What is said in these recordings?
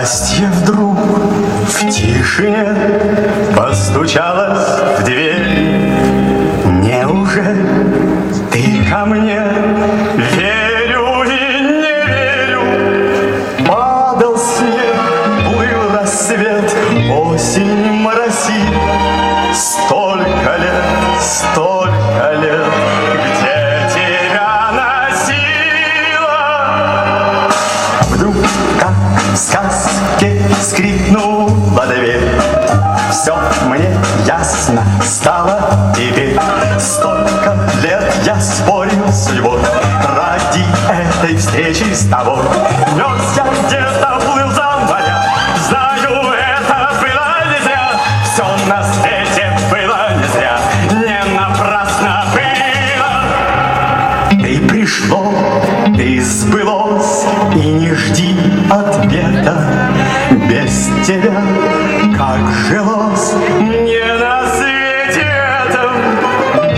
Счастье вдруг в тишине постучалось в дверь. Неужели ты ко мне? Верю и не верю. Падал снег, плыл рассвет, осень моросит. Столько лет, где тебя носило? Вдруг, как в сказке, скрипнула дверь. Все мне ясно стало теперь. Столько лет я спорил с любовью ради этой встречи с тобой. Мерз я где-то, плыл за моря. Знаю, это было не зря. Все на свете было не зря. Не напрасно было. Ты пришло, ты сбылось, и не жди ответа. Без тебя как жилось мне на свете этом.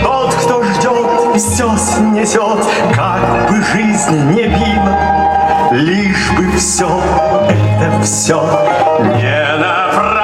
Тот, кто ждет, все снесет, как бы жизнь не била. Лишь бы все, это все не напрасно.